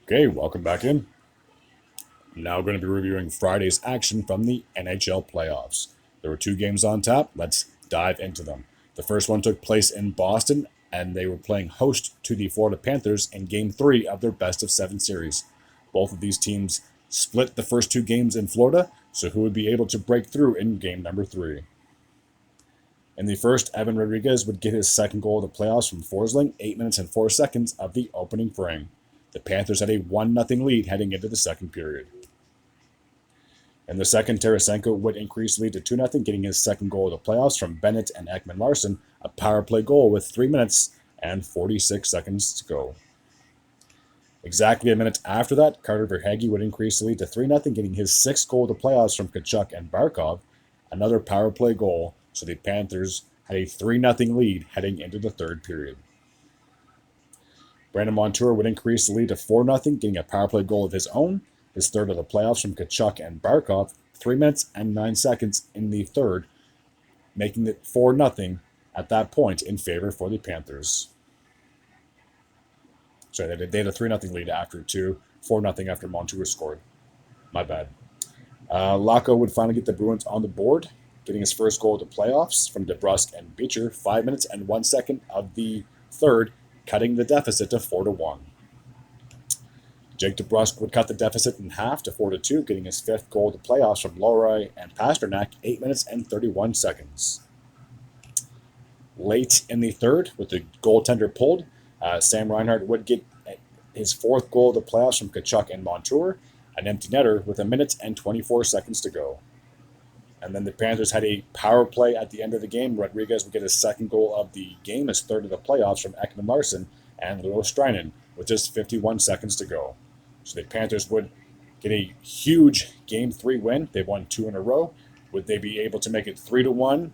Okay, welcome back in. Now going to be reviewing Friday's action from the NHL playoffs. There were two games on tap. Let's dive into them. The first one took place in Boston, and they were playing host to the Florida Panthers in Game 3 of their best-of-7 series. Both of these teams split the first two games in Florida, so who would be able to break through in game number 3? In the first, Evan Rodriguez would get his second goal of the playoffs from Forsling, 8 minutes and 4 seconds of the opening frame. The Panthers had a 1-0 lead heading into the second period. In the second, Tarasenko would increase the lead to 2-0, getting his second goal of the playoffs from Bennett and Ekman Larsson, a power play goal with 3 minutes and 46 seconds to go. Exactly a minute after that, Carter Verhaeghe would increase the lead to 3-0, getting his sixth goal of the playoffs from Tkachuk and Barkov, another power play goal, so the Panthers had a 3-0 lead heading into the third period. Brandon Montour would increase the lead to 4-0, getting a power play goal of his own, his third of the playoffs from Tkachuk and Barkov, 3 minutes and 9 seconds in the third, making it 4-0 at that point in favor for the Panthers. Sorry, they had a 3-0 lead after 4-0 after Montour scored. My bad. Laco would finally get the Bruins on the board, getting his first goal of the playoffs from DeBrusk and Beecher, 5 minutes and 1 second of the third, cutting the deficit to 4-1. Jake DeBrusk would cut the deficit in half to 4-2, getting his fifth goal of the playoffs from Lowry and Pasternak, 8 minutes and 31 seconds. Late in the third, with the goaltender pulled, Sam Reinhart would get his fourth goal of the playoffs from Tkachuk and Montour, an empty netter with 1 minute and 24 seconds to go. And then the Panthers had a power play at the end of the game. Rodriguez would get his second goal of the game, his third of the playoffs from Ekman Larsson and Leo Strinan, with just 51 seconds to go. So the Panthers would get a huge Game 3 win. They won 2 in a row. Would they be able to make it 3-1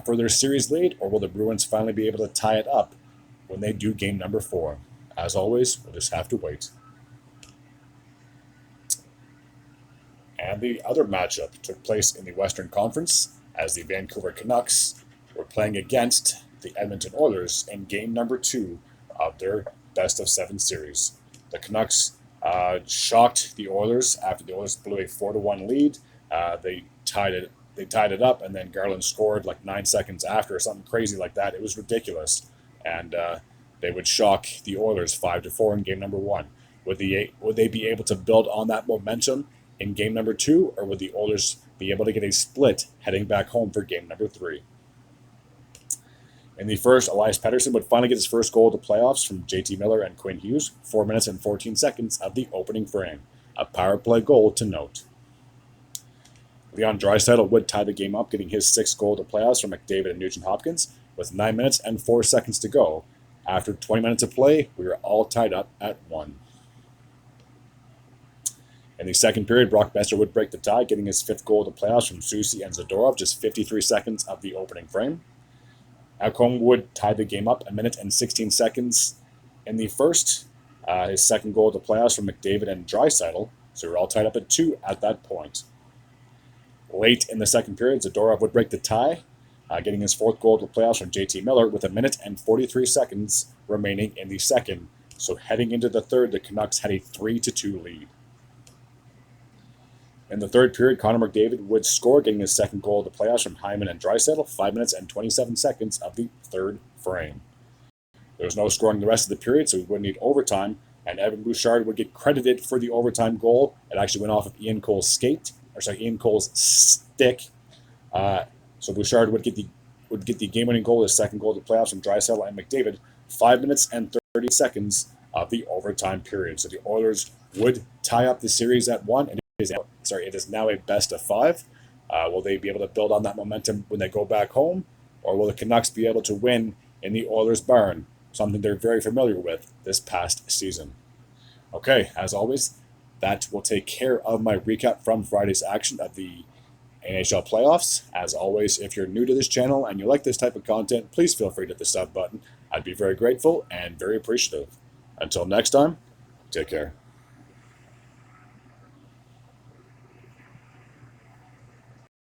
for their series lead, or will the Bruins finally be able to tie it up when they do game number 4? As always, we'll just have to wait. And the other matchup took place in the Western Conference as the Vancouver Canucks were playing against the Edmonton Oilers in game number 2 of their best-of-7 series. The Canucks shocked the Oilers after the Oilers blew a 4-1 lead. They tied it up, and then Garland scored like 9 seconds after, or something crazy like that. It was ridiculous, and they would shock the Oilers 5-4 in game number 1. Would they be able to build on that momentum in game number 2, or would the Oilers be able to get a split heading back home for game number 3? In the first, Elias Pettersson would finally get his first goal of the playoffs from JT Miller and Quinn Hughes, 4 minutes and 14 seconds of the opening frame, a power play goal to note. Leon Draisaitl would tie the game up, getting his sixth goal of the playoffs from McDavid and Nugent-Hopkins, with 9 minutes and 4 seconds to go. After 20 minutes of play, we were all tied up at 1. In the second period, Brock Besser would break the tie, getting his fifth goal of the playoffs from Soucy and Zadorov, just 53 seconds of the opening frame. Alcom would tie the game up, 1 minute and 16 seconds in the first. His second goal of the playoffs from McDavid and Draisaitl, so we were all tied up at 2 at that point. Late in the second period, Zadorov would break the tie, getting his fourth goal of the playoffs from JT Miller with 1 minute and 43 seconds remaining in the second. So heading into the third, the Canucks had a 3-2 lead. In the third period, Connor McDavid would score, getting his second goal of the playoffs from Hyman and Draisaitl, 5 minutes and 27 seconds of the third frame. There was no scoring the rest of the period, so we would need overtime, and Evan Bouchard would get credited for the overtime goal. It actually went off of Ian Cole's stick. So Bouchard would get the game-winning goal, his second goal of the playoffs from Draisaitl and McDavid, 5 minutes and 30 seconds of the overtime period. So the Oilers would tie up the series at 1, and it is now a best-of-5. Will they be able to build on that momentum when they go back home, or will the Canucks be able to win in the Oilers' barn, something they're very familiar with this past season? Okay, as always, that will take care of my recap from Friday's action of the NHL playoffs. As always, if you're new to this channel and you like this type of content, please feel free to hit the sub button. I'd be very grateful and very appreciative. Until next time, take care.